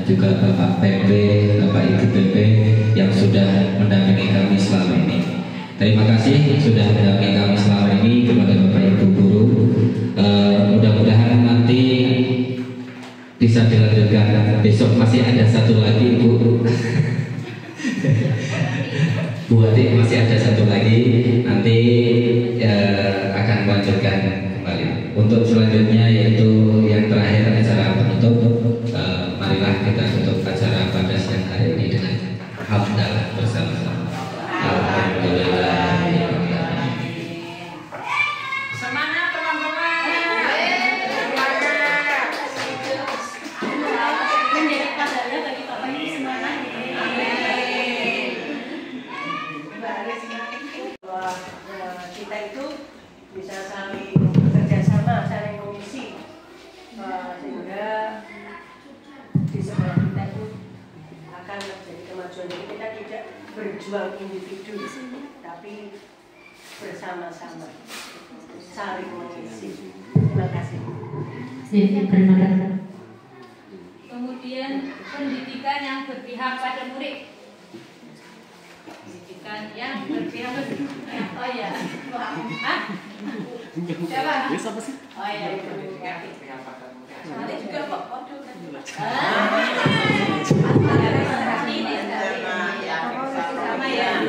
juga Bapak PP, Bapak Ibu PP yang sudah mendampingi kami selama ini. Terima kasih sudah mendampingi kami selama ini kepada Bapak Ibu guru. Mudah-mudahan nanti bisa dilanjutkan. Besok masih ada satu lagi Bu. Bu Adik masih ada satu lagi, nanti akan melanjutkan kembali. Untuk selanjutnya yaitu yang terakhir acara penutup, marilah kita tutup acara pada siang hari ini dengan hamdalah bersama-sama. Alhamdulillah. Semangat teman-teman. Menjadi tandanya bagi Bapak Ibu semangat. Bahwa kita itu bisa saling bekerja sama, saling mengisi, sehingga di sekolah kita itu akan terjadi kemajuan. Jadi kita tidak berjuang individu, tapi bersama-sama, saling mengisi. Terima kasih. Terima kasih. Kemudian pendidikan yang berpihak pada murid. Pendidikan yang berpihak pada murid. Oh ya. Hah? Siapa? Siapa sih? Oh ya. Nanti juga kok. Waduh. Sama ya.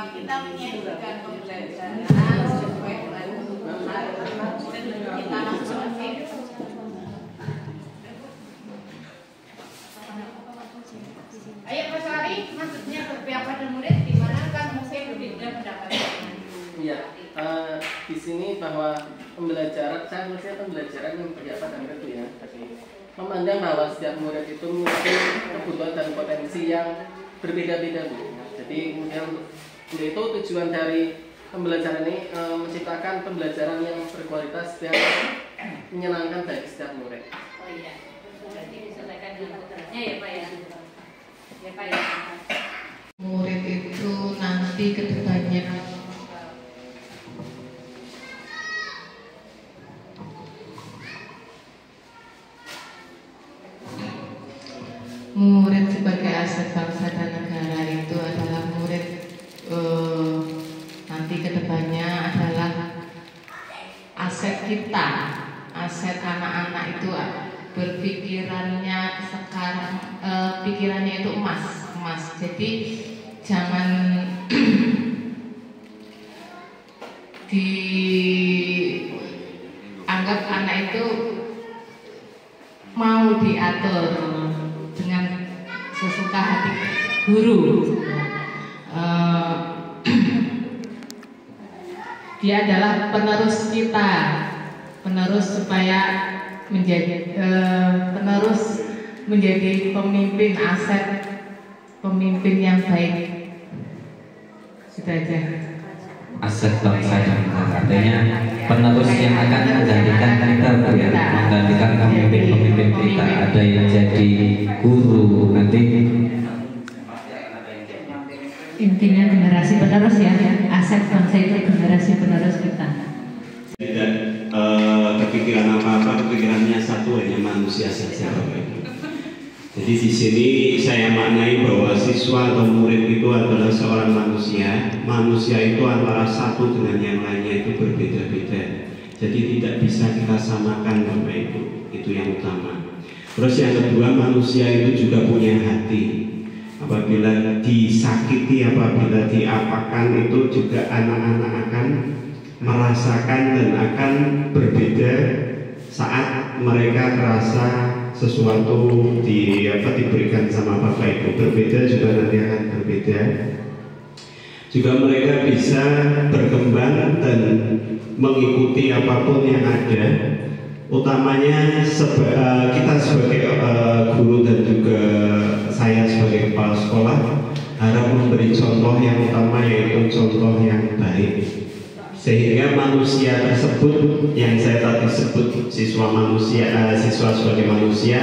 Kita menyajikan pembelajaran sesuai dengan kita masing-masing. Ayo Mas Wali, maksudnya berpihak pada murid di mana kan mungkin berbeda pendapatnya. Iya, di sini bahwa pembelajaran, saya maksudnya pembelajaran yang berpihak pada murid itu ya, memandang bahwa setiap murid itu memiliki kebutuhan dan potensi yang berbeda-beda Bu. Jadi kemudian untuk itu tujuan dari pembelajaran ini menciptakan pembelajaran yang berkualitas dan menyenangkan bagi setiap murid. Oh iya, berarti diselesaikan dengan kodratnya ya Pak ya. Ya Pak ya. Murid itu nanti ke depannya murid sebagai aset bangsa dan negara itu adalah murid nanti ke depannya adalah aset kita, aset anak-anak itu berpikirannya sekarang pikirannya itu emas. Jadi jangan dianggap anak itu mau diatur dengan sesuka hati guru. Dia adalah penerus kita, penerus supaya menjadi penerus menjadi pemimpin, aset pemimpin yang baik. Sudah aja. Aset bangsa dan negara, artinya penerus yang akan menggantikan kita Bu ya, menggantikan pemimpin-pemimpin kita. Ada yang jadi guru nanti. Intinya generasi penerus ya, aset bangsa itu generasi penerus kita. Tidak kepikiran apa-apa, kepikirannya satu, hanya manusia saja Bapak Ibu. Jadi di sini saya maknai bahwa siswa atau murid itu adalah seorang manusia. Manusia itu antara satu dengan yang lainnya itu berbeda-beda. Jadi tidak bisa kita samakan Bapak Ibu. Itu yang utama. Terus yang kedua, manusia itu juga punya hati. Apabila disakiti, apabila diapakan, itu juga anak-anak akan merasakan dan akan berbeda saat mereka merasa sesuatu diberikan sama Bapak Ibu. Berbeda juga nanti akan berbeda. Juga mereka bisa berkembang dan mengikuti apapun yang ada. Utamanya kita sebagai guru dan juga saya sebagai kepala sekolah harap memberi contoh yang utama, yaitu contoh yang baik, sehingga manusia tersebut yang saya tadi sebut siswa sebagai manusia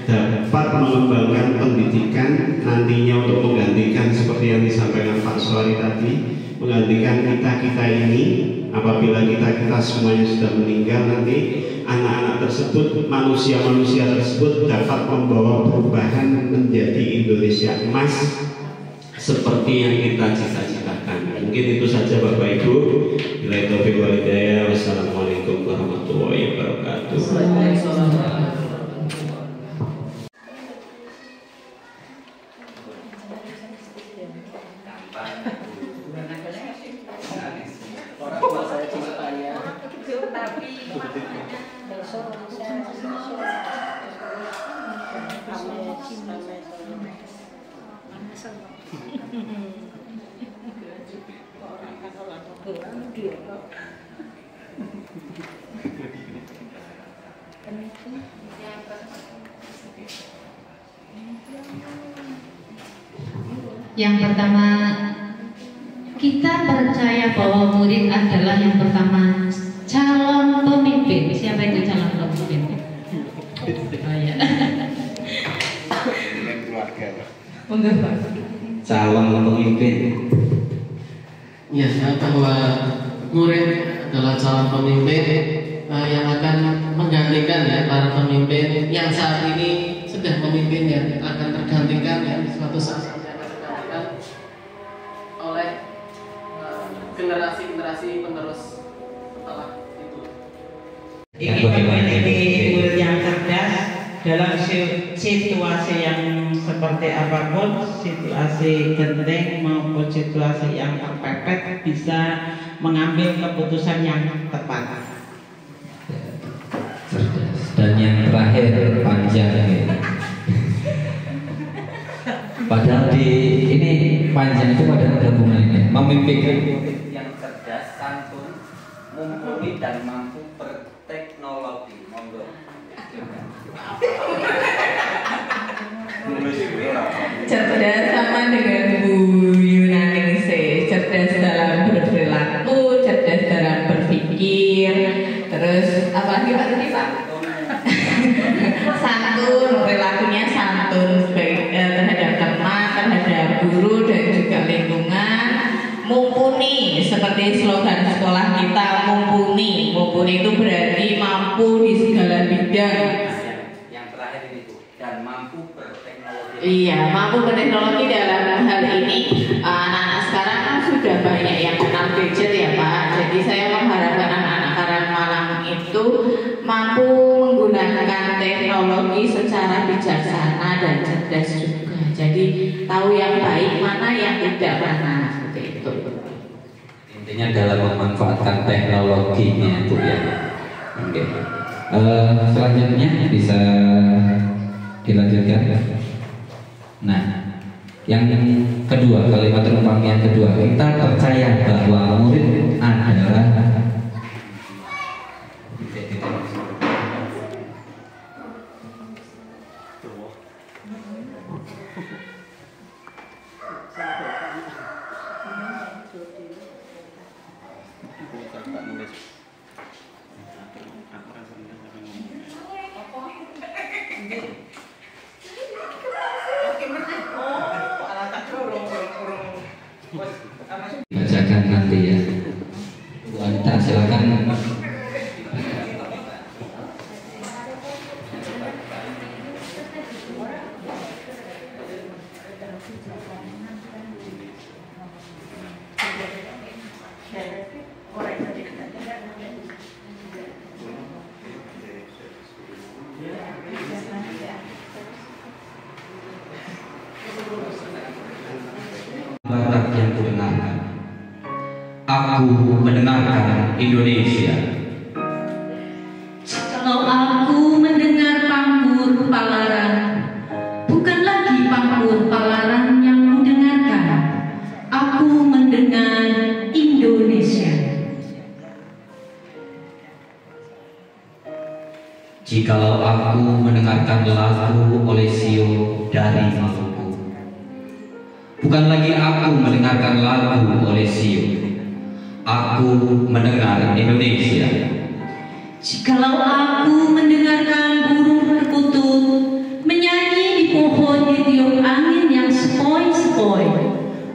dapat mengembangkan pendidikan nantinya untuk menggantikan seperti yang disampaikan Pak Suari tadi, menggantikan kita ini. Apabila kita semuanya sudah meninggal, nanti anak-anak tersebut, manusia-manusia tersebut dapat membawa perubahan menjadi Indonesia emas seperti yang kita cita-citakan. Mungkin itu saja Bapak Ibu. Billahi taufiq wal hidayah. Wassalamualaikum warahmatullahi wabarakatuh. Yang pertama, kita percaya bahwa murid adalah yang pertama calon pemimpin. Siapa itu calon pemimpin? Oh ya. Calon pemimpin. Ya, bahwa murid adalah calon pemimpin yang akan menggantikan ya para pemimpin yang saat ini sudah memimpin, ya akan tergantikan ya suatu saat akan tergantikan oleh generasi-generasi penerus setelah itu. Ingin menjadi murid yang cerdas dalam situasi yang seperti apapun, situasi genting maupun situasi yang terpepet, bisa mengambil keputusan yang tepat. Cerdas. Dan yang terakhir panjang ini. Padahal di ini panjang itu pada gabungannya memimpin yang cerdas, santun, mumpuni dan mampu berteknologi. Monggo. Cerdas sama dengan Bu Yunaningsih, cerdas dalam berperilaku, cerdas dalam berpikir, terus apa lagi Pak tadi Pak? Santun, perilakunya santun terhadap teman, terhadap guru dan juga lingkungan. Mumpuni, seperti slogan sekolah kita, mumpuni. Mumpuni itu berarti mampu di segala bidang. Yang terakhir itu, dan mampu berteknologi. Iya, mampu berteknologi dalam hal ini. Anak-anak sekarang kan sudah banyak yang kenal gadget ya Pak. Jadi saya mengharapkan anak-anak Karangmalang itu mampu menggunakan teknologi secara bijaksana dan cerdas juga. Jadi tahu yang baik mana, yang tidak mana, seperti itu. intinya dalam memanfaatkan teknologinya Bu ya. Oke. Selanjutnya bisa dilanjutkan. Nah, yang kedua, kalimat terumpam yang kedua, kita percaya bahwa murid adalah bacakan nanti ya. Bu Anita silakan. Barat yang kudengarkan, aku mendengarkan Indonesia. Kalau aku mendengar panggur palaran, bukan lagi panggur palaran yang kudengarkan, aku mendengar Indonesia. Jikalau aku mendengarkan lagu Olesio dari Maluku, bukan lagi aku mendengarkan lagu Olesio, aku mendengar Indonesia. Jikalau aku mendengarkan burung perkutut menyanyi di pohon di tiup angin yang sepoi-sepoi,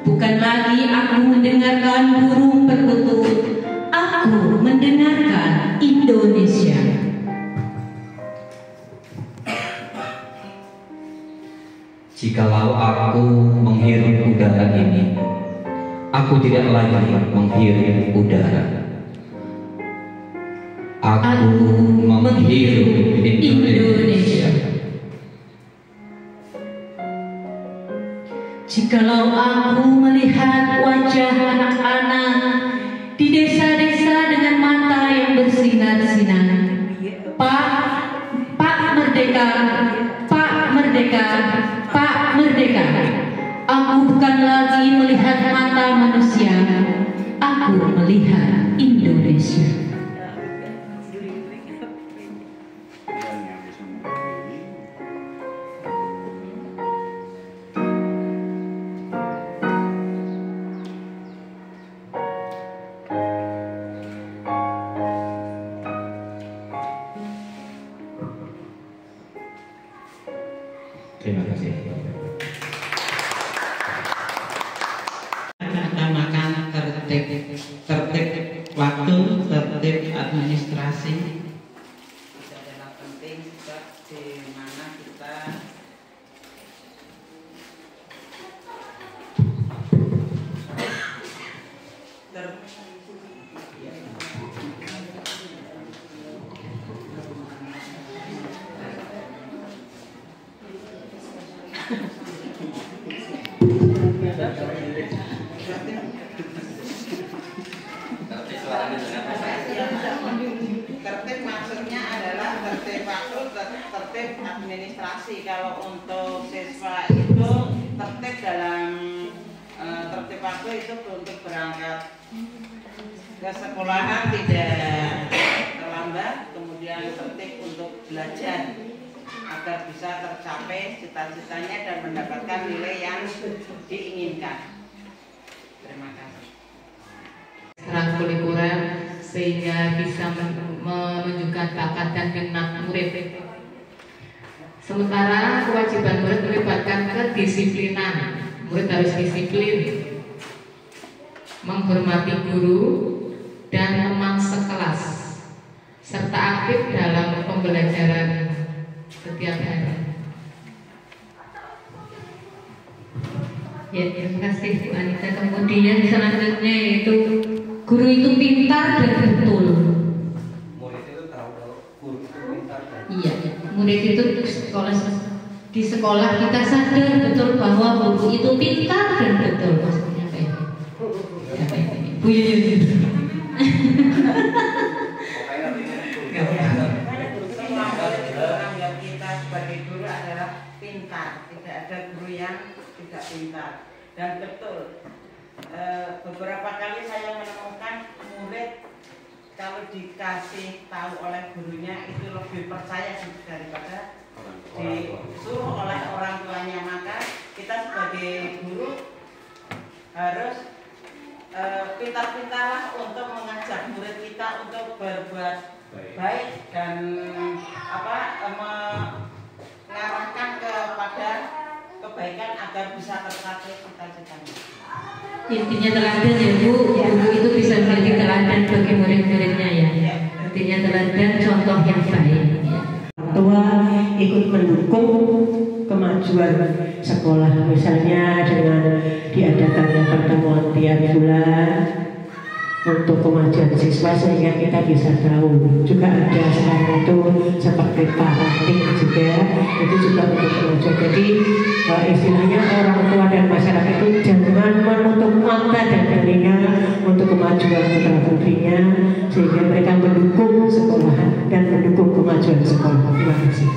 bukan Bukan lagi aku mendengarkan burung perkutut, aku mendengarkan Indonesia. Jikalau aku menghirup udara ini, aku tidak lagi menghirup udara. Aku menghirup Indonesia. Jikalau aku melihat wajah anak-anak di desa-desa dengan mata yang bersinar-sinar, Pak Merdeka, Pak Merdeka, Pak Merdeka. Aku bukan lagi melihat mata manusia, aku melihat Indonesia. Terima kasih. Utamakan tertib waktu, tertib administrasi. Itu adalah penting juga di mana kita tertib maksudnya adalah tertib waktu, tertib administrasi. Kalau untuk siswa itu tertib dalam tertib waktu itu untuk berangkat ke sekolahan tidak terlambat, kemudian tertib untuk belajar agar bisa tercapai cita-citanya dan mendapatkan nilai yang diinginkan. Terima kasih. Ekstrakurikuler sehingga bisa menunjukkan bakat dan minat murid. Sementara kewajiban murid melibatkan kedisiplinan. Murid harus disiplin, menghormati guru dan teman sekelas, serta aktif dalam pembelajaran setiap hari. Ya, terima kasih Bu Anita. Kemudian selanjutnya yaitu guru itu pintar dan betul. Murid itu tahu kalau guru itu pintar dan Iya, murid itu di sekolah kita sadar betul bahwa guru itu pintar dan betul. Maksudnya apa ini? Bu Yuyun. Semua murid itu menganggap kita sebagai guru adalah pintar. Tidak ada guru yang tidak pintar dan betul. Beberapa kali saya menemukan murid kalau dikasih tahu oleh gurunya itu lebih percaya daripada disuruh oleh orang tuanya. Maka kita sebagai guru harus pintar-pintarlah untuk mengajak murid kita untuk berbuat baik dan mengarahkan kepada kebaikan agar bisa tercapai cita-citanya. Intinya teladan ya Bu, guru itu bisa menjadi teladan bagi murid-muridnya ya. Intinya teladan contoh yang baik. Tua ikut mendukung kemajuan sekolah, misalnya dengan diadakannya pertemuan tiap bulan untuk kemajuan siswa sehingga kita bisa tahu. Juga ada sekarang itu seperti parenting juga, itu juga untuk kemajuan. Jadi istilahnya orang tua dan masyarakat itu jangan menutup mata dan telinga untuk kemajuan putra-putrinya, sehingga mereka mendukung sekolah dan mendukung kemajuan sekolah. Terima kasih.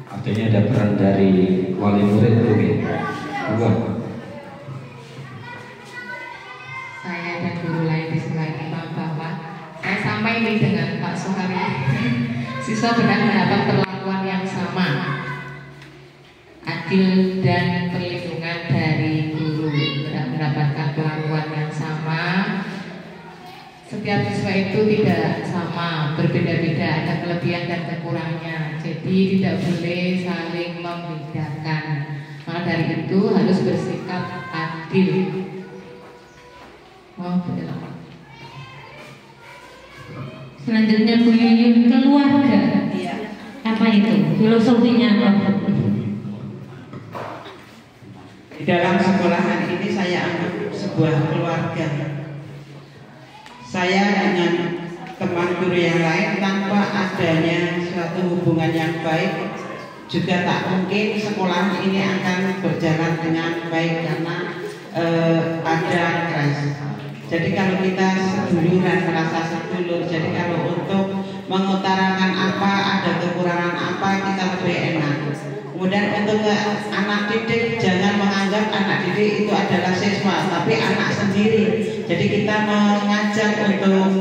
Artinya ada peran dari wali murid mungkin. Saya dan guru lain di selain bahwa saya sama ini dengan Pak Soehari. Siswa benar mendapat perlakuan yang sama, adil dan perlindungan dari guru, benar mendapatkan perlakuan yang sama. Setiap siswa itu tidak sama, berbeda-beda, ada kelebihan dan kekurangannya. Jadi tidak boleh saling membedakan. Maka dari itu harus bersikap adil Oh, betul. Selanjutnya Bu Yuyun, keluarga. Iya. Apa itu? Filosofinya apa? Di dalam sekolahan ini saya anggap sebuah keluarga. Saya dengan teman guru yang lain tanpa adanya suatu hubungan yang baik, juga tak mungkin sekolah ini akan berjalan dengan baik karena ada keras. Jadi kalau kita seduluran, merasa sedulur, jadi kalau untuk mengutarakan apa, ada kekurangan apa, kita lebih enak. Kemudian untuk anak didik, jangan menganggap anak didik itu adalah siswa, tapi anak sendiri. Jadi kita mengajak untuk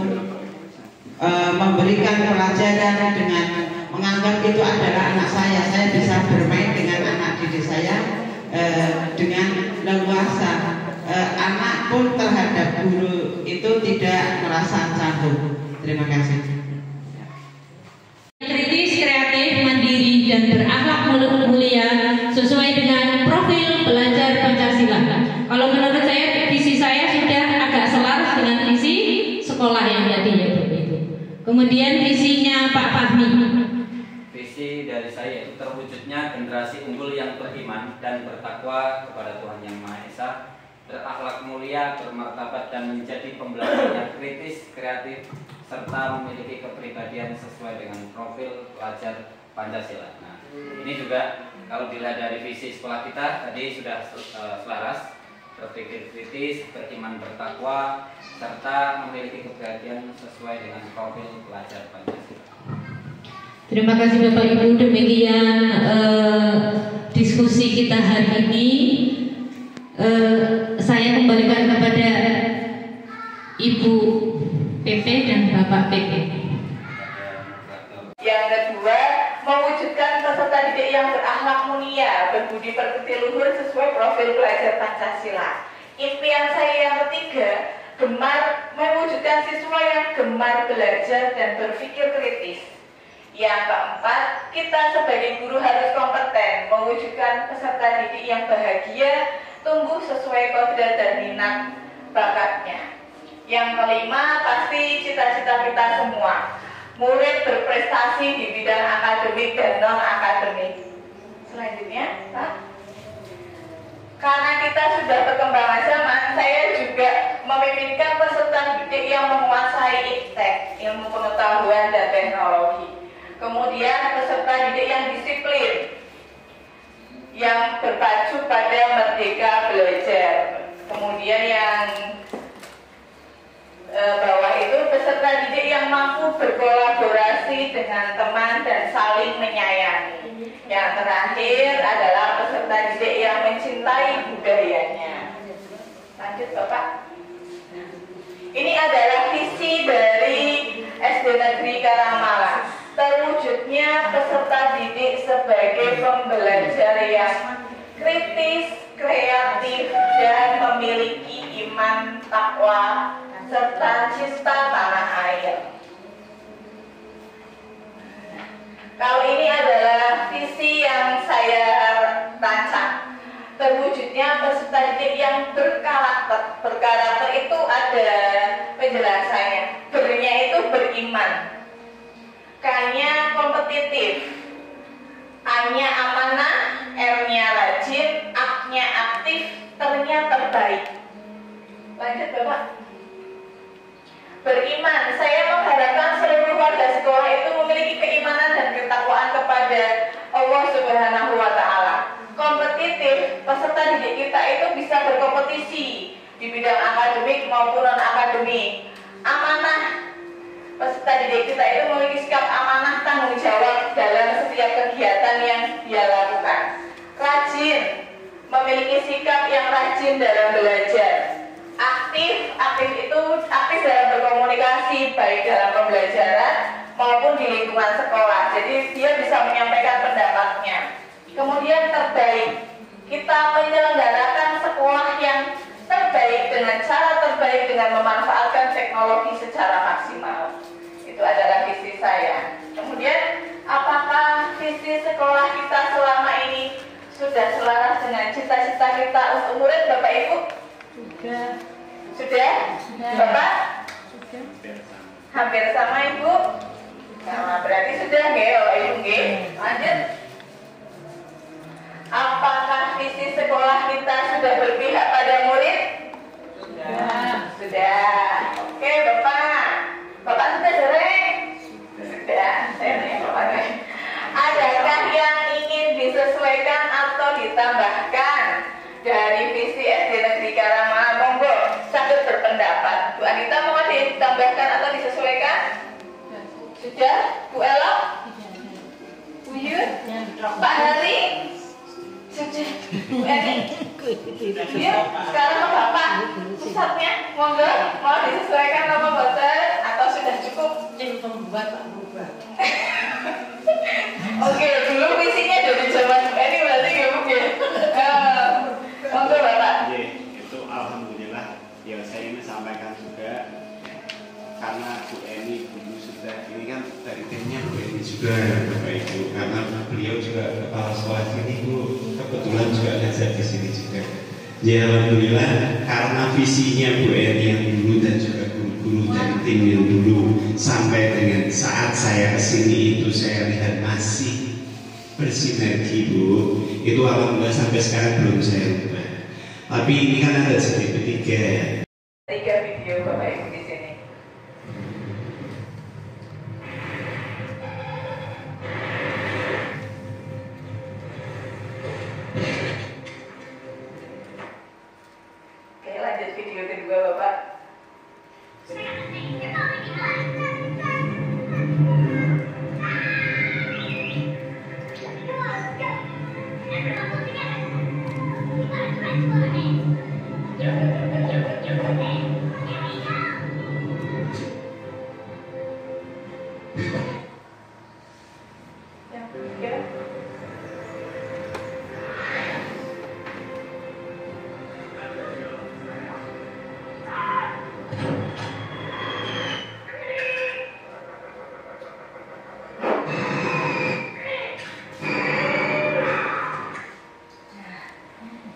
memberikan pelajaran dengan menganggap itu adalah anak saya bisa bermain dengan anak didik saya dengan leluasa. Anak pun terhadap guru itu tidak merasa canggung. Terima kasih. Kritis, kreatif, mandiri, dan berakhlak mulia sesuai dengan profil pelajar Pancasila. Kalau menurut saya, visi saya sudah agak selaras dengan visi sekolah yang tadi ya Bu itu. Kemudian visinya Pak Fahmi. Visi dari saya itu terwujudnya generasi unggul yang beriman dan bertakwa kepada Tuhan Yang Maha Esa, berakhlak mulia, bermartabat, dan menjadi pembelajar yang kritis, kreatif, serta memiliki kepribadian sesuai dengan profil pelajar Pancasila. Nah, ini juga kalau dilihat dari visi sekolah kita tadi sudah selaras, berpikir kritis, beriman, bertakwa, serta memiliki kepribadian sesuai dengan profil pelajar Pancasila. Terima kasih Bapak Ibu, demikian diskusi kita hari ini. Saya kembalikan kepada Ibu PP dan Bapak PP. Yang kedua, mewujudkan peserta didik yang berakhlak mulia, berbudi pekerti luhur sesuai profil pelajar Pancasila. Impian saya yang ketiga, mewujudkan siswa yang gemar belajar dan berpikir kritis. Yang keempat, kita sebagai guru harus kompeten, mewujudkan peserta didik yang bahagia, tumbuh sesuai kodrat dan minat bakatnya. Yang kelima, pasti cita-cita kita semua, murid berprestasi di bidang akademik dan non-akademik. Selanjutnya, Pak. Karena kita sudah perkembangan zaman, saya juga memimpinkan peserta didik yang menguasai iptek, ilmu pengetahuan dan teknologi. Kemudian peserta didik yang disiplin, yang berpacu pada merdeka belajar. Kemudian yang bawah itu peserta didik yang mampu berkolaborasi dengan teman dan saling menyayangi. Yang terakhir adalah peserta didik yang mencintai budayanya. Lanjut Bapak. Ini adalah visi dari SD Negeri Karangmalang. Terwujudnya peserta didik sebagai pembelajar yang kritis, kreatif, dan memiliki iman, takwa, serta cinta tanah air. Kalau ini adalah visi yang saya rancang. Terwujudnya peserta didik yang berkarakter. Berkarakter itu ada penjelasannya. Ber-nya itu beriman. K-nya kompetitif, A-nya amanah, R-nya rajin, A-nya aktif, T-nya terbaik. Lanjut Bapak. Beriman, saya mengharapkan seluruh warga sekolah itu memiliki keimanan dan ketakwaan kepada Allah Subhanahu wa Ta'ala. Kompetitif, peserta didik kita itu bisa berkompetisi di bidang akademik maupun non-akademik. Amanah, peserta didik kita itu memiliki sikap amanah, tanggung jawab dalam setiap kegiatan yang dia lakukan. Rajin, memiliki sikap yang rajin dalam belajar. Aktif itu aktif dalam berkomunikasi baik dalam pembelajaran maupun di lingkungan sekolah. Jadi dia bisa menyampaikan pendapatnya. Kemudian terbaik, kita menyelenggarakan sekolah yang terbaik dengan cara terbaik dengan memanfaatkan teknologi secara maksimal. Itu adalah visi saya. Kemudian, apakah visi sekolah kita selama ini sudah selaras dengan cita-cita kita untuk murid Bapak Ibu? Sudah? Bapak? Hampir sama Ibu? Sama, berarti sudah nggih, Bapak Ibu nggih. Lanjut. Apakah visi sekolah kita sudah berpihak pada murid? Sudah. Oke, Bapak. Bapak sudah sering? Sudah. Saya nanya Bapak. Adakah yang ingin disesuaikan atau ditambahkan dari visi SD Negeri Karangmalang? Monggo, sakit berpendapat. Bu Anita mau ada yang ditambahkan atau disesuaikan? Sudah? Bu Ella? Bu Yun? Pak Hari? Sudah? Bu Eni? Yuk, sekarang ke Bapak. Pusatnya, monggo, mau disesuaikan apa boten? Atau sudah cukup? Yang pembuat Pak Berubah. Oke, dulu visinya dari zaman ini berarti nggak mungkin. Monggo Bapak. Itu alhamdulillah ya saya ini sampaikan juga karena Bu Eni dulu sudah ini kan dari timnya Bu Eni juga Bapak Ibu karena beliau juga kepala sekolah sini Bu kebetulan juga ngajar di sini juga. Ya alhamdulillah karena visinya Bu Eni yang dulu dan juga guru-guru dari tim yang dulu sampai dengan saat saya kesini itu saya lihat masih bersinergi Bu. Itu alhamdulillah sampai sekarang belum saya ubah. Tapi ini kan ada jadi ketiga ya. 3 video Bapak Ibu di sini. Oke, lanjut video kedua Bapak. Yang ketiga.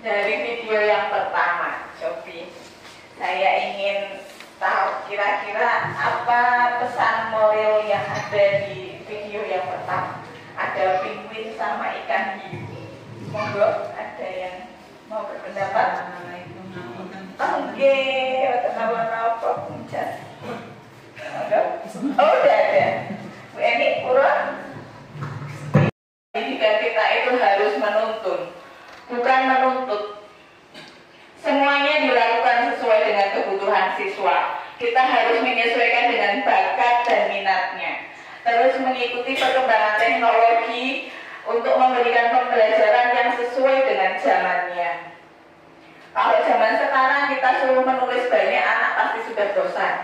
Dari video yang pertama, Sophie, saya ingin tahu kira-kira apa pesan moral yang ada di video yang pertama. Ada penguin sama ikan hiu. Monggo, ada yang mau berpendapat? Oke, apa puncak? Oh, udah ada. Bu Eni, Pura? Pendidikan kita itu harus menuntun, bukan menuntut. Semuanya dilakukan sesuai dengan kebutuhan siswa. Kita harus menyesuaikan dengan bakat dan minatnya. Terus mengikuti perkembangan teknologi untuk memberikan pembelajaran yang sesuai dengan zamannya. Kalau zaman sekarang kita suruh menulis banyak, anak pasti sudah bosan.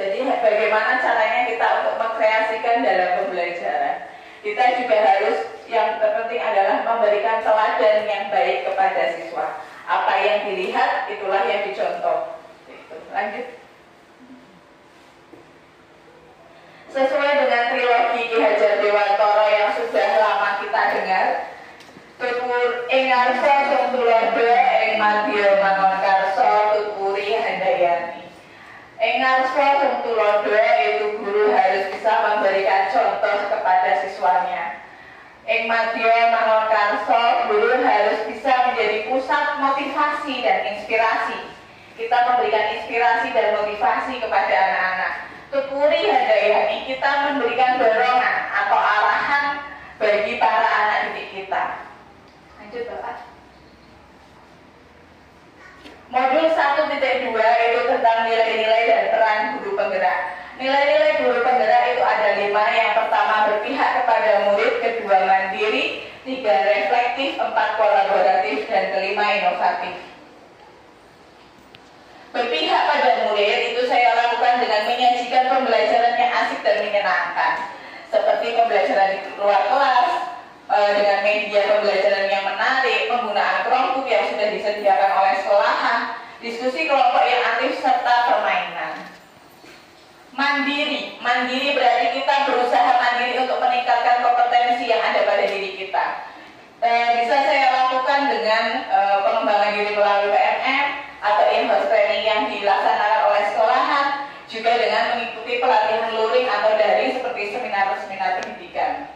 Jadi bagaimana caranya kita untuk mengkreasikan dalam pembelajaran? Kita juga harus, yang terpenting adalah memberikan teladan yang baik kepada siswa. Apa yang dilihat, itulah yang dicontoh. Lanjut. Sesuai dengan trilogi Ki Hajar Dewantara yang sudah lama kita dengar, tutur ing ngarsa sing tulodo ing madya mangon karsa tuturi handayani. Ing ngarsa sing tulodo itu guru harus bisa memberikan contoh kepada siswanya. Ing madya mangon karsa guru harus bisa menjadi pusat motivasi dan inspirasi. Kita memberikan inspirasi dan motivasi kepada anak-anak. Tuturi handayani, kita memberikan dorongan atau arahan bagi para anak didik kita. Lanjut Bapak. Modul 1.2 itu tentang nilai-nilai dan peran guru penggerak. Nilai-nilai guru penggerak itu ada 5. Yang pertama berpihak kepada murid, kedua mandiri, 3 reflektif, 4 kolaboratif, dan kelima inovatif. Berpihak pada murid itu saya lakukan dengan menyajikan pembelajaran yang asik dan menyenangkan, seperti pembelajaran di luar kelas dengan media pembelajaran yang menarik, penggunaan Chromebook yang sudah disediakan oleh sekolahan, diskusi kelompok yang aktif serta permainan. Mandiri berarti kita berusaha mandiri untuk meningkatkan kompetensi yang ada pada diri kita. Bisa saya lakukan dengan pengembangan diri melalui PMM atau in-house training yang dilaksanakan oleh sekolahan, juga dengan mengikuti pelatihan luring atau daring seperti seminar-seminar pendidikan.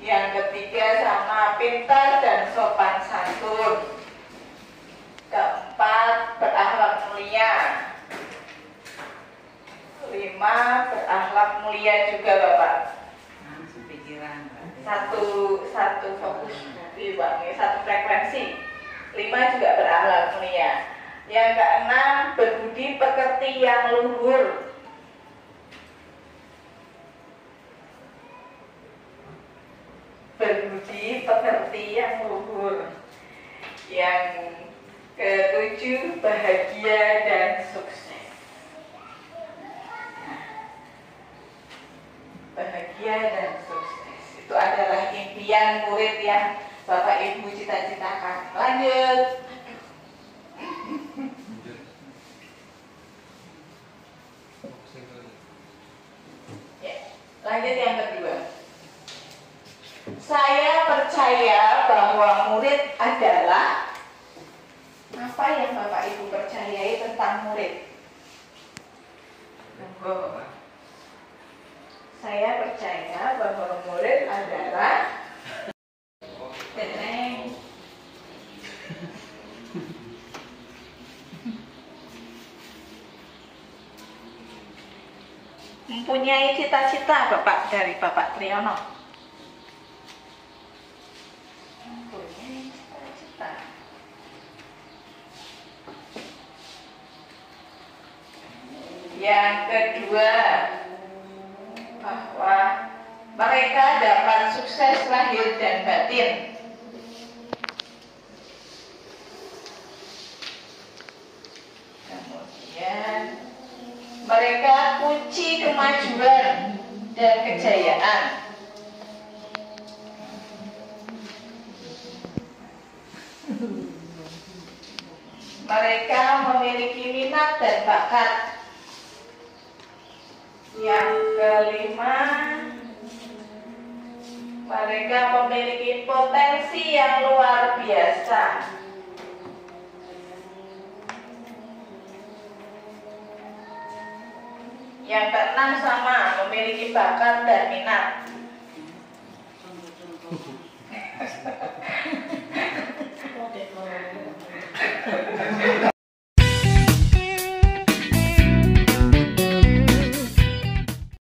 Yang ketiga sama pintar dan sopan santun. Keempat, berakhlak mulia. 5, berakhlak mulia juga Bapak. Satu fokus dibangun, satu frekuensi. 5 juga berakhlak mulia. Yang keenam, berbudi pekerti yang luhur. Berbudi pekerti yang luhur. Yang ke-7, bahagia dan sukses. Bahagia dan sukses itu adalah impian murid yang Bapak Ibu cita-citakan. Lanjut. Ya, lanjut yang kedua. Saya percaya bahwa murid adalah apa yang Bapak Ibu percayai tentang murid. Saya percaya bahwa murid adalah mempunyai cita-cita Bapak dari Bapak Triyono. Mempunyai cita-cita. Yang kedua, bahwa mereka dapat sukses lahir dan batin. Kemudian mereka kunci kemajuan dan kejayaan. Mereka memiliki minat dan bakat. Yang kelima, mereka memiliki potensi yang luar biasa. Yang keenam sama, memiliki bakat dan minat.